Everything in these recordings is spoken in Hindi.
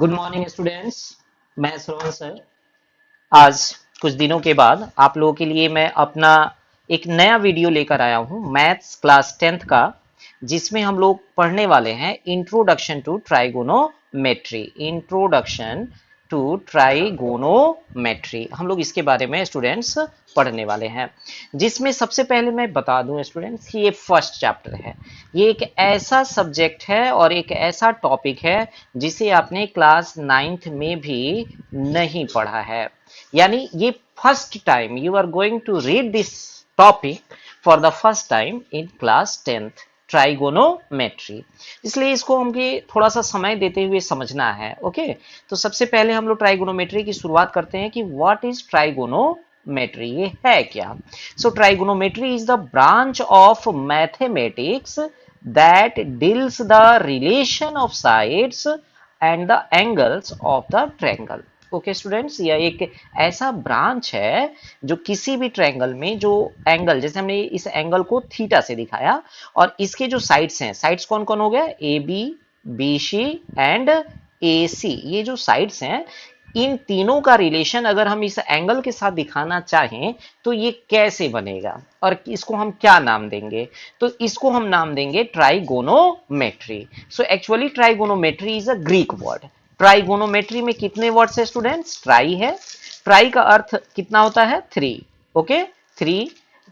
Good morning students. मैं श्रवण सर। आज कुछ दिनों के बाद आप लोगों के लिए मैं अपना एक नया वीडियो लेकर आया हूं मैथ्स क्लास 10th का, जिसमें हम लोग पढ़ने वाले हैं introduction to trigonometry. Introduction to trigonometry हम लोग इसके बारे में स्टूडेंट्स पढ़ने वाले हैं, जिसमें सबसे पहले मैं बता दूं स्टूडेंट्स कि ये फर्स्ट चैप्टर है। ये एक ऐसा सब्जेक्ट है और एक ऐसा टॉपिक है जिसे आपने क्लास 9th में भी नहीं पढ़ा है। यानी ये first time you are going to read this topic for the first time in class 10th, trigonometry. इसलिए इसको हमको थोड़ा सा समय देते हुए समझना है। ओके, तो सबसे पहले हम लोग ट्राइगोनोमेट्री की शुरुआत करते हैं कि व्हाट इज ट्राइगोनोमेट्री, ये है क्या। So trigonometry is the branch of mathematics that deals the relation of sides and the angles of the triangle। Okay students, यह एक ऐसा ब्रांच है जो किसी भी ट्रायंगल में जो एंगल, जैसे हमने इस एंगल को थीटा से दिखाया और इसके जो साइड्स हैं, साइड्स कौन कौन हो गया, A B, B C and A C, ये जो साइड्स हैं इन तीनों का रिलेशन अगर हम इस एंगल के साथ दिखाना चाहें तो ये कैसे बनेगा और इसको हम क्या नाम देंगे, तो इसको हम नाम देंगे trigonometry. So actually trigonometry is a Greek word. Trigonometry में कितने वर्ड्स है स्टूडेंट्स, ट्राई है। ट्राई का अर्थ कितना होता है, 3। Okay, 3।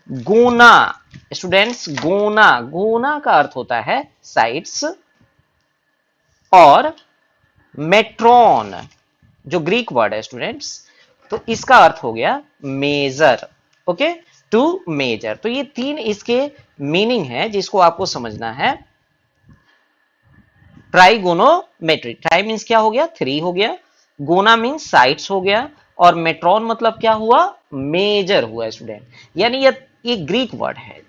Gonna students, gonna, gonna का अर्थ होता है साइड्स। और मेट्रॉन जो ग्रीक वर्ड है स्टूडेंट्स, तो इसका अर्थ हो गया मेजर। Okay, to major. तो ये तीन इसके मीनिंग है जिसको आपको समझना है। ट्राइगोनोमेट्री, ट्राई मीन्स क्या हो गया, 3 हो गया, गोना मीन्स साइड्स हो गया, और मेट्रॉन मतलब क्या हुआ, मेजर हुआ स्टूडेंट। यानी ये ग्रीक वर्ड है,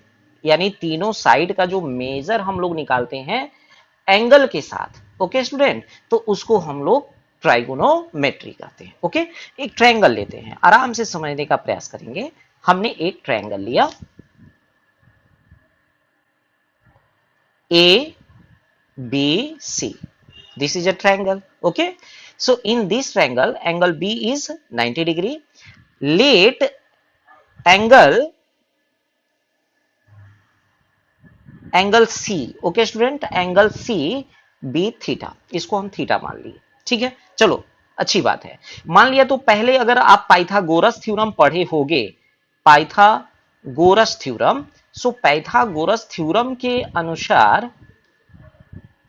यानी तीनों साइड का जो मेजर हम लोग निकालते हैं एंगल के साथ। ओके स्टूडेंट, तो उसको हम लोग ट्राइगोनोमेट्री कहते हैं। ओके, एक ट्रायंगल लेते हैं, आराम से समझने का प्रयास करेंगे। हमने एक ट्रायंगल लिया A B C, this is a triangle. Okay, so in this triangle angle B is 90 degree. Let angle C, okay student, angle C be theta, इसको हम थीटा मान लिए। ठीक है, चलो अच्छी बात है, मान लिया। तो पहले अगर आप पाइथागोरस थ्योरम पढ़े होगे, पाइथागोरस थ्योरम, सो पाइथागोरस थ्योरम के अनुसार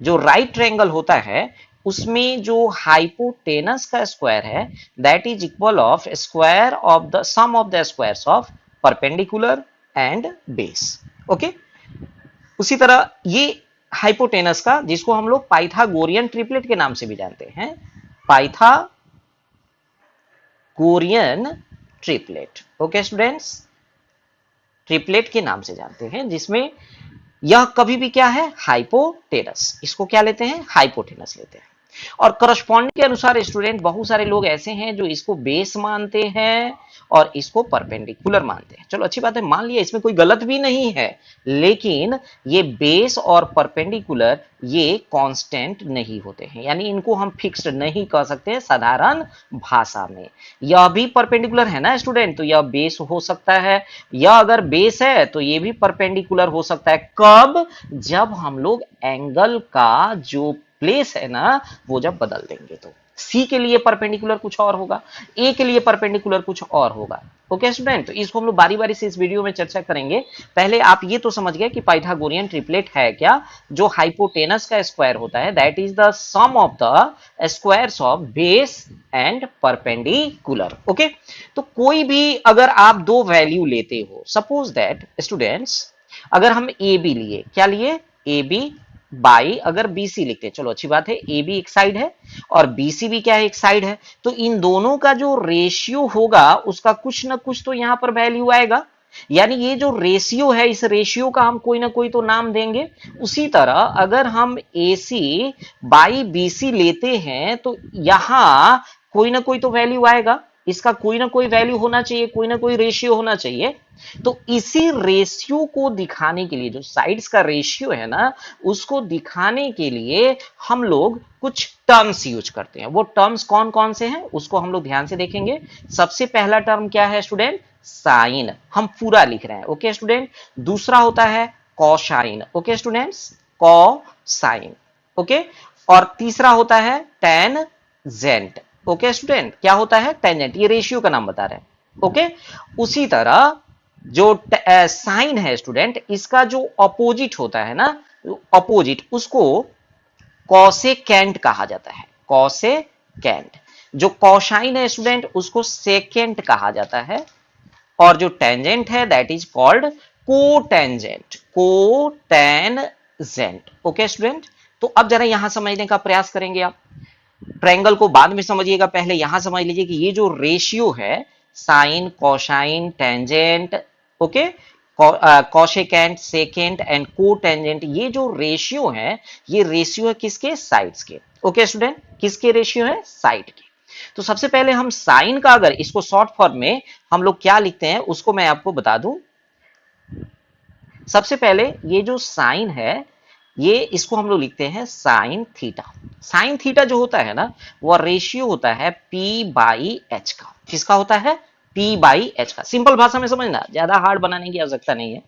जो राइट ट्रायंगल होता है उसमें जो हाइपोटेनस का स्क्वायर है that is equal of square of the sum of the squares of perpendicular and base. Okay, उसी तरह ये हाइपोटेनस का, जिसको हम लोग पाइथागोरियन ट्रिपलेट के नाम से भी जानते हैं, Pythagorean triplet. Okay students, triplet के नाम से जानते हैं, जिसमें यह कभी भी क्या है, हाइपोटेनस, इसको क्या लेते हैं, हाइपोटेनस लेते हैं। और करस्पॉन्डिंग के अनुसार स्टूडेंट बहुत सारे लोग ऐसे हैं जो इसको बेस मानते हैं और इसको परपेंडिकुलर मानते हैं। चलो अच्छी बात है, मान लिया, इसमें कोई गलत भी नहीं है, लेकिन ये बेस और परपेंडिकुलर ये कांस्टेंट नहीं होते हैं, यानी इनको हम फिक्स्ड नहीं कह सकते साधारण भाषा में। यह भी परपेंडिकुलर है ना स्टूडेंट, तो यह बेस हो सकता है, यह अगर बेस है तो ये भी परपेंडिकुलर हो सकता है। कब, जब हम लोग एंगल का जो प्लेस है ना वो जब बदल देंगे, तो सी के लिए परपेंडिकुलर कुछ और होगा, ए के लिए परपेंडिकुलर कुछ और होगा। ओके स्टूडेंट, तो इसको हम लोग बारी बारी से इस वीडियो में चर्चा करेंगे। पहले आप ये तो समझ गए कि पाइथागोरियन ट्रिपलेट है क्या, जो हाइपोटेनस का स्क्वायर होता है that is the sum of the squares of base and perpendicular. Okay, तो कोई भी अगर आप दो वैल्यू लेते हो, सपोज दैट स्टूडेंट्स अगर हम ए बी लिए, क्या लिए, ए बी बाई अगर बीसी लिखते हैं, चलो अच्छी बात है, ए बी एक साइड है और बीसी भी क्या है, एक साइड है, तो इन दोनों का जो रेशियो होगा उसका कुछ ना कुछ तो यहां पर वैल्यू आएगा। यानी ये जो रेशियो है, इस रेशियो का हम कोई ना कोई तो नाम देंगे। उसी तरह अगर हम ए सी बाई बी सी लेते हैं तो यहां कोई ना कोई तो वैल्यू आएगा, इसका कोई ना कोई वैल्यू होना चाहिए, कोई ना कोई रेशियो होना चाहिए। तो इसी रेशियो को दिखाने के लिए, जो साइड्स का रेशियो है ना, उसको दिखाने के लिए हम लोग कुछ टर्म्स यूज करते हैं। वो टर्म्स कौन कौन से हैं उसको हम लोग ध्यान से देखेंगे। सबसे पहला टर्म क्या है स्टूडेंट? साइन। हम पूरा लिख रहे हैं, ओके स्टूडेंट। दूसरा होता है cosine, okay students, cosine, okay. और तीसरा होता है टेंजेंट, ओके स्टूडेंट। क्या होता है? टेंजेंट। ये रेशियो का नाम बता रहे हैं, ओके। उसी तरह जो साइन है स्टूडेंट, इसका जो अपोजिट होता है ना, अपोजिट, उसको कॉसेकेंट कहा जाता है, कॉसेकेंट। जो कॉसाइन है स्टूडेंट, उसको सेकेंट कहा जाता है। और जो टेंजेंट है that is called cotangent, cotangent, okay student. तो अब जरा यहां समझने का प्रयास करेंगे आप। ट्रायंगल को बाद में समझिएगा, पहले यहां समझ लीजिए कि ये जो रेशियो है, sine, cosine, tangent, okay, cosecant, secant and cotangent, ये जो रेशियो है, ये रेशियो है किसके? साइड्स के, ओके स्टूडेंट। किसके रेशियो है? साइड के। तो सबसे पहले हम साइन का, अगर इसको शॉर्ट फॉर्म में हम लोग क्या लिखते हैं उसको मैं आपको बता दूं। सबसे पहले ये जो साइन है, ये इसको हम लोग लिखते हैं साइन थीटा। साइन थीटा जो होता है ना, वह रेशियो होता है पी बाई एच का। किसका होता है? पी बाई एच का। सिंपल भाषा में समझना, ज्यादा हार्ड बनाने की आवश्यकता नहीं है।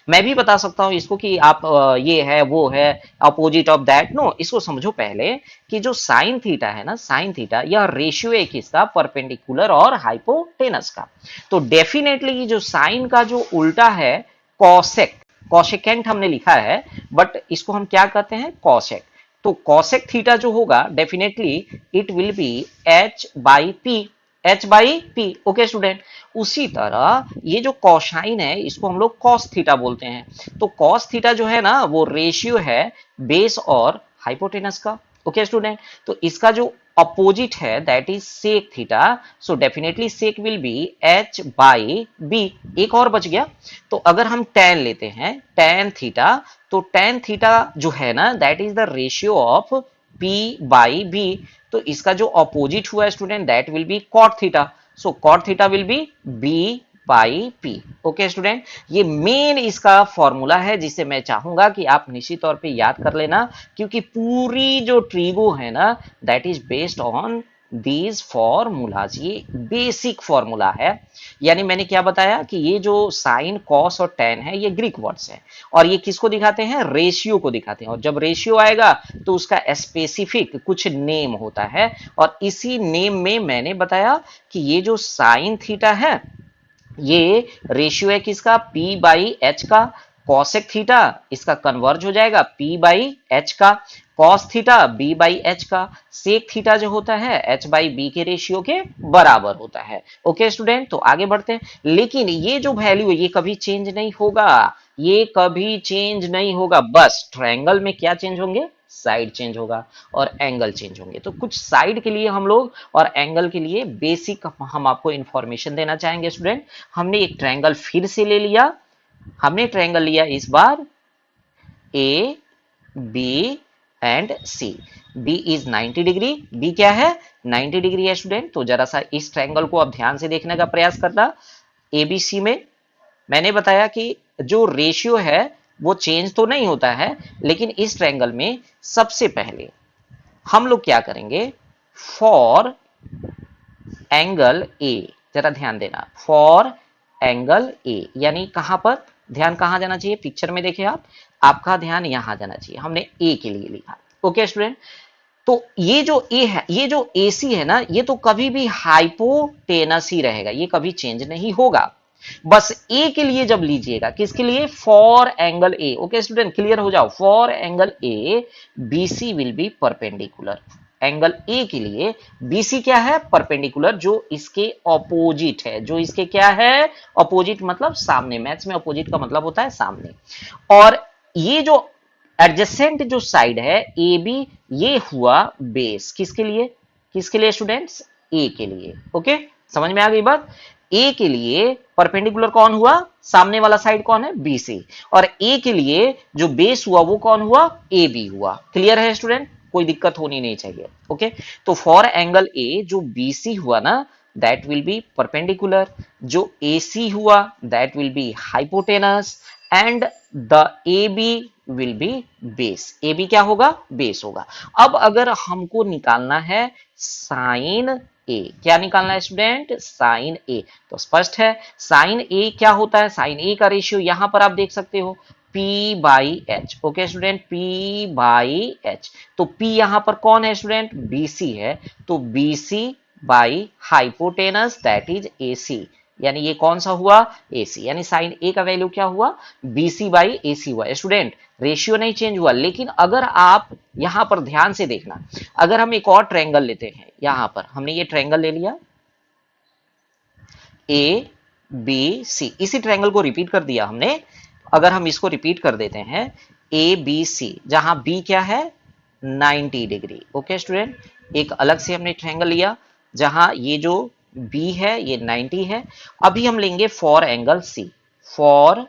मैं भी बता सकता हूं इसको कि आप ये है वो है अपोजिट ऑफ दैट, नो। इसको समझो पहले कि जो साइन थीटा है ना, साइन थीटा, यह रेशियो है किसका? परपेंडिकुलर और हाइपोटेनस का। तो डेफिनेटली जो साइन का जो उल्टा है कॉसेक, कॉसेकेंट हमने लिखा है, बट इसको हम क्या कहते हैं? कॉसेक। तो कॉसेक थीटा जो होगा definitely it will be H by P, H by P, okay student. उसी तरह ये जो कॉसाइन है, इसको हम लोग कॉस थीटा बोलते हैं। तो कॉस थीटा जो है ना, वो रेशियो है बेस और हाइपोटेनस का, ओके स्टूडेंट। तो इसका जो अपोजिट है that is sec theta. So definitely sec will be H by B. एक और बच गया। तो अगर हम टेन लेते हैं, टेन थीटा, तो टेन थीटा जो है ना, that is the ratio of P by B. तो इसका जो अपोजिट हुआ student, that will be cot theta. So cot theta will be B by P, okay student. ये मेन इसका फॉर्मूला है, जिसे मैं चाहूंगा कि आप निश्चित तौर पे याद कर लेना, क्योंकि पूरी जो ट्रिगो है ना, that is based on these formulas. ये बेसिक फॉर्मूला है। यानी मैंने क्या बताया कि ये जो साइन, कॉस और टेन है, ये ग्रीक वर्ड्स है, और ये किसको दिखाते हैं? रेशियो को दिखाते हैं। और जब रेशियो आएगा तो उसका स्पेसिफिक कुछ नेम होता है, और इसी नेम में मैंने बताया कि ये जो साइन थीटा है, ये रेशियो है किसका? पी बाई एच का। कॉसेक थीटा इसका कन्वर्ज हो जाएगा पी बाई एच का। Cos theta B by H का। सेक थीटा जो होता है एच बाई बी के रेशियो के बराबर होता है, ओके स्टूडेंट। तो आगे बढ़ते हैं। लेकिन ये जो वैल्यू है, ये कभी चेंज नहीं होगा, ये कभी चेंज नहीं होगा। बस ट्रायंगल में क्या चेंज होंगे? साइड चेंज होगा और एंगल चेंज होंगे। तो कुछ साइड के लिए हम लोग और एंगल के लिए बेसिक हम आपको इंफॉर्मेशन देना चाहेंगे स्टूडेंट। हमने एक ट्रायंगल फिर से ले लिया। हमने ट्रायंगल लिया इस बार A B and C. B is 90 degree. B क्या है? 90 डिग्री है स्टूडेंट। तो जरा सा इस ट्रायंगल को अब ध्यान से देखने का प्रयास करना। एबीसी में मैंने बताया कि जो रेशियो है वो चेंज तो नहीं होता है, लेकिन इस ट्रायंगल में सबसे पहले हम लोग क्या करेंगे? फॉर एंगल ए, जरा ध्यान देना, फॉर एंगल ए, यानी कहां पर ध्यान, कहां जाना चाहिए? पिक्चर में देखिए आप, आपका ध्यान यहां जाना चाहिए। हमने ए के लिए लिखा, ओके स्टूडेंट। तो ये जो ए है, ये जो एसी है ना, ये तो कभी भी हाइपोटेनस ही रहेगा, ये कभी चेंज नहीं होगा। बस ए के लिए जब लीजिएगा, किसके लिए? For angle A, okay student, clear हो जाओ। For angle A BC will be perpendicular. Angle A के लिए बीसी क्या है? परपेंडिकुलर, जो इसके ऑपोजिट है। जो इसके क्या है? ऑपोजिट मतलब सामने। मैथ्स में ऑपोजिट का मतलब होता है सामने। और ये जो एडजेसेंट जो साइड है ए बी, ये हुआ बेस। किसके लिए? किसके लिए स्टूडेंट्स? ए के लिए, ओके। समझ में आ गई बात? ए के लिए परपेंडिकुलर कौन हुआ? सामने वाला साइड कौन है? B C. और ए के लिए जो बेस हुआ वो कौन हुआ? ए बी हुआ। क्लियर है स्टूडेंट? कोई दिक्कत होनी नहीं चाहिए, ओके। तो फॉर एंगल ए जो बीसी हुआ ना, दैट विल बी परपेंडिकुलर, जो AC हुआ that will B hypotenuse, and the AB will be base. AB क्या होगा? बेस होगा। अब अगर हमको निकालना है साइन A, क्या निकालना है स्टूडेंट? Sign A। तो स्पष्ट है साइन A क्या होता है? साइन A का रेशियो यहां पर आप देख सकते हो P by H. Okay student, P by H. तो P यहां पर कौन है स्टूडेंट? BC है, तो BC by hypotenuse that is AC, यानी ये कौन सा हुआ? AC, यानी साइन A का वैल्यू क्या हुआ? BC बाई AC हुआ। स्टूडेंट रेशियो नहीं चेंज हुआ, लेकिन अगर आप यहां पर ध्यान से देखना, अगर हम एक और ट्रायंगल लेते हैं, यहां पर हमने ये ट्रायंगल ले लिया ABC, इसी ट्रायंगल को रिपीट कर दिया हमने। अगर हम इसको रिपीट कर देते हैं ABC, जहां B क्या है? 90 डिग्री। ओके स्टूडेंट, एक अलग से हमने ट्रायंगल लिया जहां ये जो B है ये 90 है। अभी हम लेंगे for angle C, for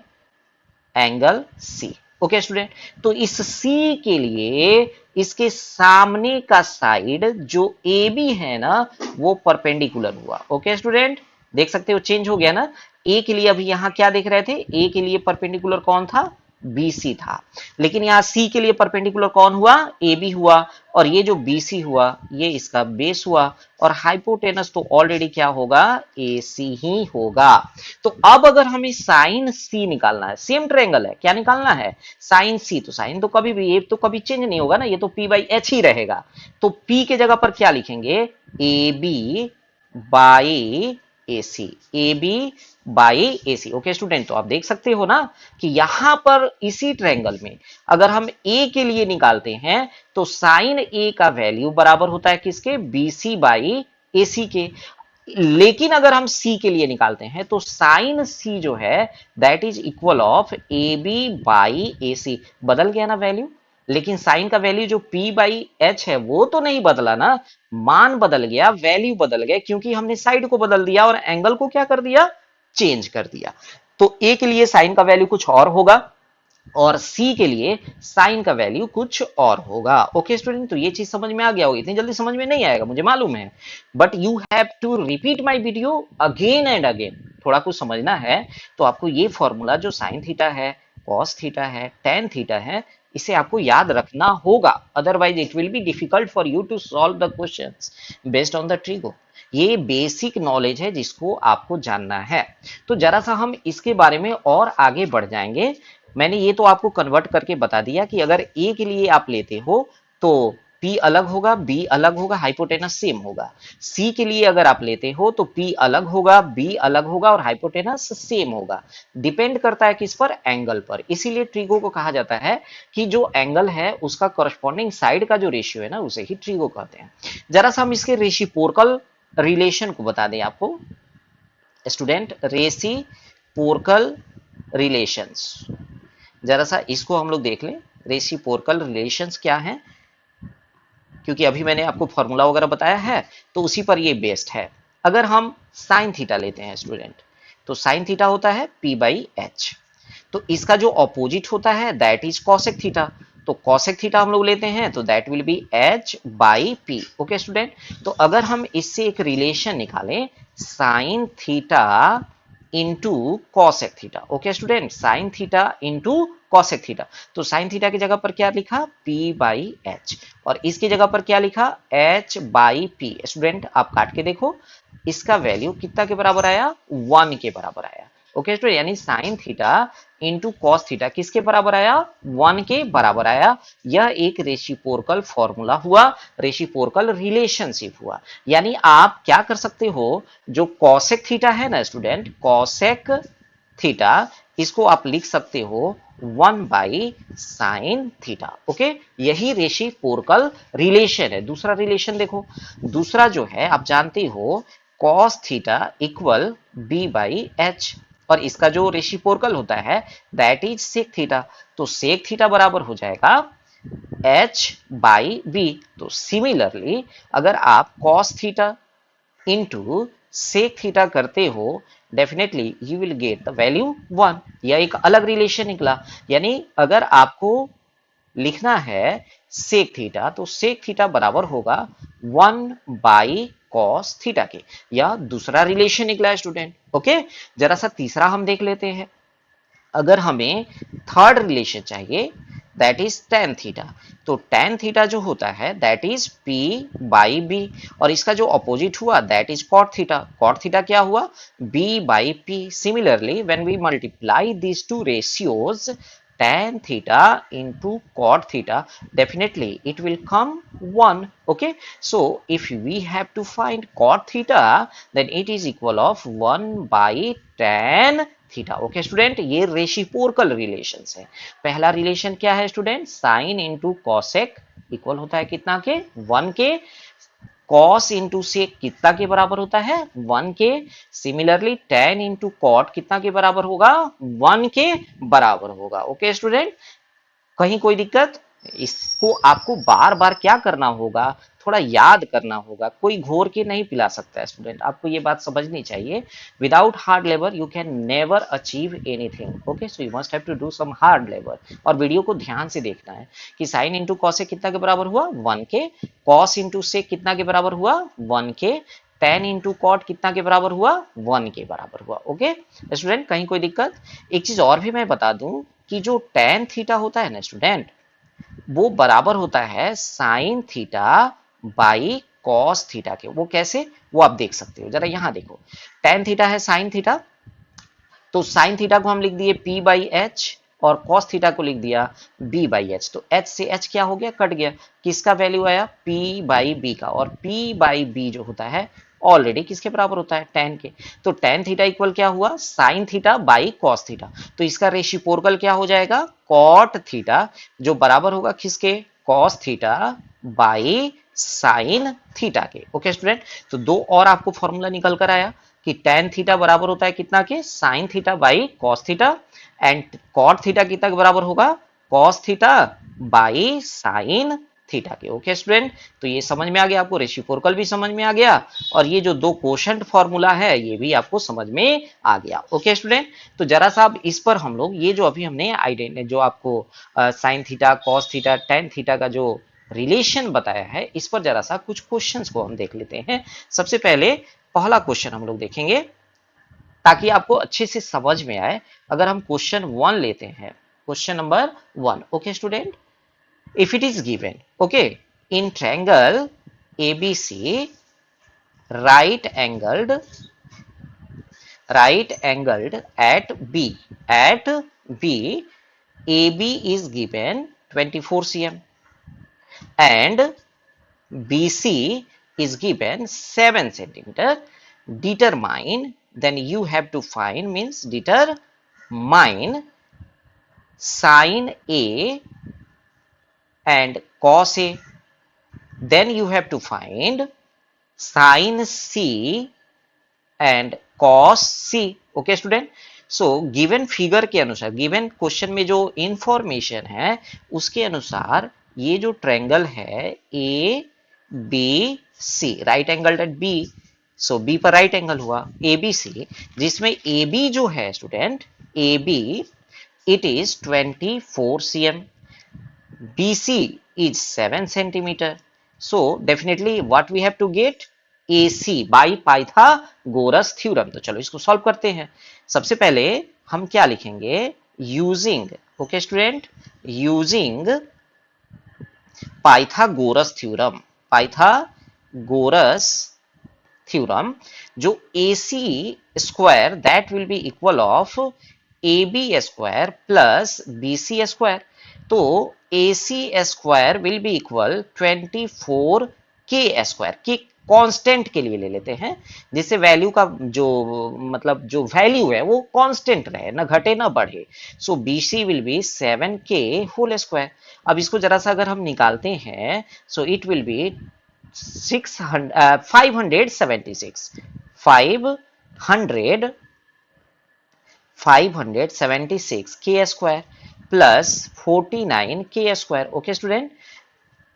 angle C। Okay student, तो इस C के लिए इसके सामने का साइड जो AB है ना, वो परपेंडिकुलर हुआ। ओके स्टूडेंट, देख सकते हो चेंज हो गया ना। A के लिए अभी यहां क्या देख रहे थे? A के लिए परपेंडिकुलर कौन था? BC था। लेकिन यहां C के लिए परपेंडिकुलर कौन हुआ? AB हुआ। और ये जो BC हुआ ये इसका बेस हुआ, और हाइपोटेनस तो ऑलरेडी क्या होगा? AC ही होगा। तो अब अगर हमें साइन C निकालना है, सेम ट्रायंगल है, क्या निकालना है? Sign C। तो साइन तो कभी भी, ये तो कभी चेंज नहीं होगा ना, ये तो P बाई एच ही रहेगा। तो P के जगह पर क्या लिखेंगे? AB by AC, AB by AC। Okay student, तो आप देख सकते हो ना कि यहां पर इसी ट्रायंगल में अगर हम A के लिए निकालते हैं तो साइन A का वैल्यू बराबर होता है किसके? BC बाई AC के। लेकिन अगर हम C के लिए निकालते हैं तो साइन C जो है that is equal of AB by AC। बदल गया ना वैल्यू, लेकिन साइन का वैल्यू जो P बाई एच है वो तो नहीं बदला ना। मान बदल गया, वैल्यू बदल गया, क्योंकि हमने साइड को बदल दिया और एंगल को क्या कर दिया? चेंज कर दिया। तो A के लिए साइन का वैल्यू कुछ और होगा और C के लिए साइन का वैल्यू कुछ और होगा। ओके स्टूडेंट, तो ये चीज समझ में आ गया होगा। इतनी जल्दी समझ में नहीं आएगा मुझे मालूम है, but you have to repeat my video again and again. थोड़ा कुछ समझना है तो आपको ये फॉर्मूला जो साइन थीटा है, कॉस थीटा है, टेन थीटा है, इसे आपको याद रखना होगा, otherwise it will be difficult for you to solve the questions based on the trigo. ये बेसिक नॉलेज है जिसको आपको जानना है। तो जरा सा हम इसके बारे में और आगे बढ़ जाएंगे। मैंने ये तो आपको कन्वर्ट करके बता दिया कि अगर A के लिए आप लेते हो तो P अलग होगा, B अलग होगा, हाइपोटेनस सेम होगा। C के लिए अगर आप लेते हो तो P अलग होगा, B अलग होगा और हाइपोटेनस सेम होगा। डिपेंड करता है किस पर? एंगल पर। इसीलिए ट्रिगो को कहा जाता है कि जो एंगल है उसका करस्पॉन्डिंग साइड का जो रेशियो है ना उसे ही ट्रिगो कहते हैं। जरा सा हम इसके रेसिप्रोकल रिलेशन को बता दें आपको स्टूडेंट, रेसिप्रोकल रिलेशंस। जरा सा इसको हम लोग देख लें, रेसिप्रोकल रिलेशंस क्या हैं, क्योंकि अभी मैंने आपको फॉर्मूला वगैरह बताया है तो उसी पर ये बेस्ड है। अगर हम साइन थीटा लेते हैं स्टूडेंट, तो साइन थीटा होता है P बाई एच। तो इसका जो ऑपोजिट होता है दैट इज कॉसेक थीटा। तो कॉसेक थीटा हम लोग लेते हैं तो that will be H by P. Okay student, तो अगर हम इससे एक रिलेशन निकालें sine theta into cosec theta. Okay student, sine theta into cosec theta. तो साइन थीटा की जगह पर क्या लिखा? P बाई एच, और इसकी जगह पर क्या लिखा? H by P. स्टूडेंट आप काट के देखो, इसका वैल्यू कितना के बराबर आया? 1 के बराबर आया। ओके स्टूडेंट, यानी sine theta into cos theta किसके बराबर आया? 1 के बराबर आया। यह एक रेसिप्रोकल फॉर्मूला हुआ, रेसिप्रोकल रिलेशनशिप हुआ। यानी आप क्या कर सकते हो, जो कॉसेक थीटा है ना स्टूडेंट, कॉसेक थीटा, इसको आप लिख सकते हो 1 बाई साइन थीटा। ओके, यही रेसिप्रोकल रिलेशन है। दूसरा रिलेशन देखो, दूसरा जो है आप जानते हो cos theta equal B by H, और इसका जो रेसिप्रोकल होता है दैट इज सेक थीटा। तो सेक थीटा बराबर हो जाएगा एच बाई बी। तो सिमिलरली अगर आप cos theta into sec theta करते हो, definitely you will get the value 1। यह एक अलग रिलेशन निकला। यानी अगर आपको लिखना है सेक थीटा, तो सेक थीटा बराबर होगा 1 बाई कॉस थीटा के। या दूसरा रिलेशन निकला स्टूडेंट। ओके, जरा सा तीसरा हम देख लेते हैं। अगर हमें थर्ड रिलेशन चाहिए, दैट इज टेन थीटा। तो टेन थीटा जो होता है that is P by B, और इसका जो अपोजिट हुआ that is cot theta. Cot theta क्या हुआ? B by P. Similarly when we multiply these two ratios, tan theta into cot theta, definitely it will come 1. Okay, so if we have to find cot theta, then it is equal of 1 by tan theta. Okay student, ये रेसिप्रोकल रिलेशंस है। पहला रिलेशन क्या है student? Sine into cosec equal होता है कितना के? 1 के। कॉस इंटू सेक कितना के बराबर होता है? 1 के। सिमिलरली टेन इंटू कॉट कितना के बराबर होगा? 1 के बराबर होगा। ओके स्टूडेंट, कहीं कोई दिक्कत? इसको आपको बार बार क्या करना होगा? थोड़ा याद करना होगा। कोई घोर के नहीं पिला सकता है स्टूडेंट, आपको ये बात समझनी चाहिए। Without hard labour you can never achieve anything. Okay, so you must have to do some hard labour. और वीडियो को ध्यान से देखना है कि साइन इंटू कॉस से कितना के बराबर हुआ? 1 के। कॉस इंटू से कितना के बराबर हुआ? 1 के। टेन इंटू कॉट कितना के बराबर हुआ? 1 के बराबर हुआ। ओके स्टूडेंट, कहीं कोई दिक्कत? एक चीज और भी मैं बता दूं कि जो टेन थीटा होता है ना स्टूडेंट, वो बराबर होता है sign theta by cos theta के। वो कैसे? वो आप देख सकते हो, जरा यहां देखो। टेन थीटा है साइन थीटा, तो साइन थीटा को हम लिख दिए p बाई एच, और कॉस थीटा को लिख दिया b बाई एच। तो h से h क्या हो गया? कट गया। किसका वैल्यू आया? p बाई b का। और p बाई b जो होता है ऑलरेडी किसके बराबर होता है? टेन के। तो टेन थीटा इक्वल क्या हुआ? Sign theta by cos theta. तो इसका रेसिप्रोकल क्या हो जाएगा? कॉट थीटा, जो बराबर होगा किसके? Cos theta by sine theta के। ओके स्टूडेंट, तो दो और आपको फॉर्मूला निकल कर आया कि टेन थीटा बराबर होता है कितना के? Sine theta by cos theta. And cot theta कितना के बराबर होगा? Cos theta by sine theta के। ओके स्टूडेंट, तो ये समझ में आ गया आपको, रेसिप्रोकल भी समझ में आ गया, और ये जो दो कोशेंट फॉर्मूला है ये भी आपको समझ में आ गया। ओके स्टूडेंट, तो जरा सा अब इस पर हम लोग ये जो अभी हमने जो आपको sine theta, cos theta, tan theta का जो रिलेशन बताया है, इस पर जरा सा कुछ क्वेश्चंस को हम देख लेते हैं। सबसे पहले पहला क्वेश्चन हम लोग देखेंगे ताकि आपको अच्छे से समझ में आए। अगर हम क्वेश्चन 1 लेते हैं, question number 1। Okay student, if it is given, okay, in triangle ABC, right angled at B, AB is given 24 cm and BC is given 7 centimeter. Determine, then you have to find, means determine sin A and cos A. Then you have to find sin C and cos C. Okay student, so given figure के अनुसार, given क्वेश्चन में जो इंफॉर्मेशन है उसके अनुसार ये जो ट्रायंगल है A B C, right angle at B, so B पर राइट एंगल हुआ ए बी सी, जिसमें ए बी जो है student, A B it is 24 cm, BC is 7 centimeter. So definitely what we have to get? AC by Pythagoras theorem. तो चलो इसको सॉल्व करते हैं। सबसे पहले हम क्या लिखेंगे? Using, okay student, using Pythagoras theorem, Pythagoras theorem, जो AC square that will B equal of AB square plus BC square. तो AC square will be equal 24 K square. के कांस्टेंट के लिए ले लेते हैं, जिससे वैल्यू का जो मतलब जो वैल्यू है वो कांस्टेंट रहे, ना घटे ना बढ़े। So BC will be 7K whole square. अब इसको जरा सा अगर हम निकालते हैं, so it will be 576 K square plus 49 K square. Okay student,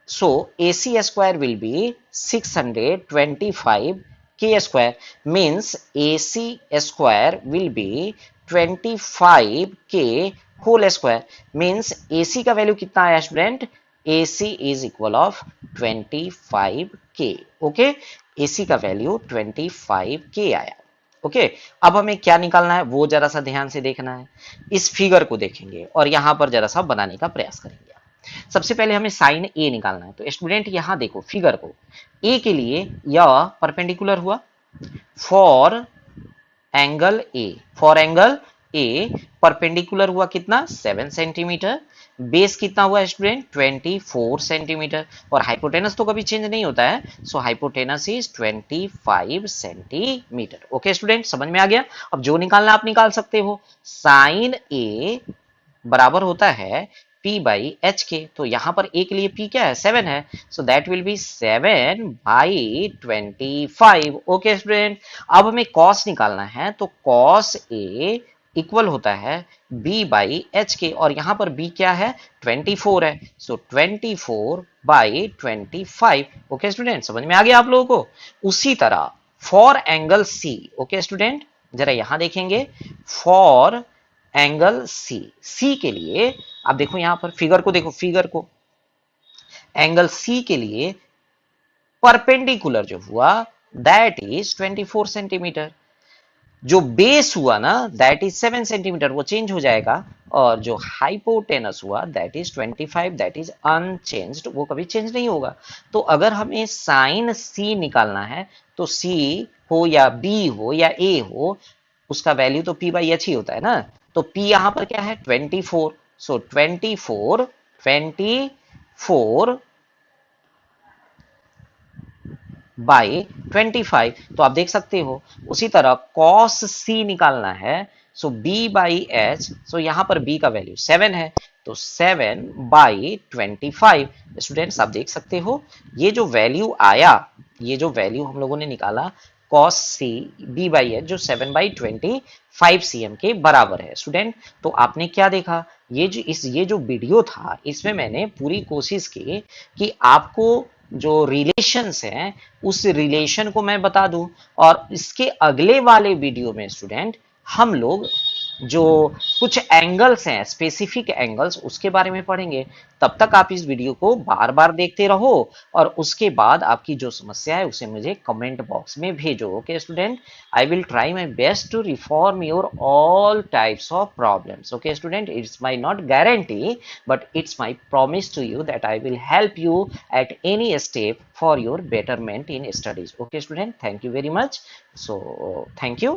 so AC square will be 625 K square, means AC square will be 25 K whole square, means AC का वैल्यू कितना आया student? AC is equal of 25K. Okay, AC का वैल्यू 25K आया। ओके, अब हमें क्या निकालना है वो जरा सा ध्यान से देखना है। इस फिगर को देखेंगे और यहां पर जरा सा बनाने का प्रयास करेंगे। सबसे पहले हमें साइन ए निकालना है। तो स्टूडेंट यहां देखो फिगर को, ए के लिए यह परपेंडिकुलर हुआ for angle A, for angle A perpendicular हुआ कितना 7 सेंटीमीटर, बेस कितना हुआ स्टूडेंट 24 सेंटीमीटर, और हाइपोटेनस तो कभी चेंज नहीं होता है, so hypotenuse is 25 centimetre. Okay student, समझ में आ गया। अब जो निकालना आप निकाल सकते हो, साइन ए बराबर होता है P बाई एच के। तो यहां पर ए के लिए P क्या है 7 है, so that will B 7 by 25। Okay student, अब हमें कॉस निकालना है, तो कॉस ए इक्वल होता है B बाई एच के, और यहां पर B क्या है 24 है, सो 24 बाई 25। ओके स्टूडेंट, समझ में आ गया आप लोगों को। उसी तरह for angle C, okay student जरा यहां देखेंगे, फॉर एंगल सी, सी के लिए आप देखो यहां पर फिगर को देखो, फिगर को एंगल सी के लिए परपेंडिकुलर जो हुआ दैट इज 24 सेंटीमीटर, जो बेस हुआ ना दैट इज 7 सेंटीमीटर, वो चेंज हो जाएगा, और जो हाइपोटेनस हुआ that is 25, that is unchanged, वो कभी चेंज नहीं होगा। तो अगर हमें साइन सी निकालना है, तो सी हो या बी हो या ए हो, उसका वैल्यू तो P बाई एच ही होता है ना। तो P यहां पर क्या है 24, सो 24 बाई 25। तो आप देख सकते हो उसी तरह कॉस सी निकालना है, सो B बाई एच, सो यहां पर B का वैल्यू 7 है, तो 7 बाई 25। स्टूडेंट्स आप देख सकते हो ये जो वैल्यू आया, ये जो वैल्यू हम लोगों ने निकाला cos C B by H, जो 7 बाई 25 cm के बराबर है। स्टूडेंट तो आपने क्या देखा, ये जो वीडियो था इसमें मैंने पूरी कोशिश की कि आपको जो रिलेशंस हैं उस रिलेशन को मैं बता दूं, और इसके अगले वाले वीडियो में स्टूडेंट हम लोग जो कुछ एंगल्स हैं, स्पेसिफिक एंगल्स, उसके बारे में पढ़ेंगे। तब तक आप इस वीडियो को बार बार देखते रहो, और उसके बाद आपकी जो समस्या है उसे मुझे कमेंट बॉक्स में भेजो। Okay student, I will try my best to reform your all types of problems. Okay student, it's my not guarantee but it's my promise to you that I will help you at any step for your betterment in studies. Okay student, thank you very much. So thank you.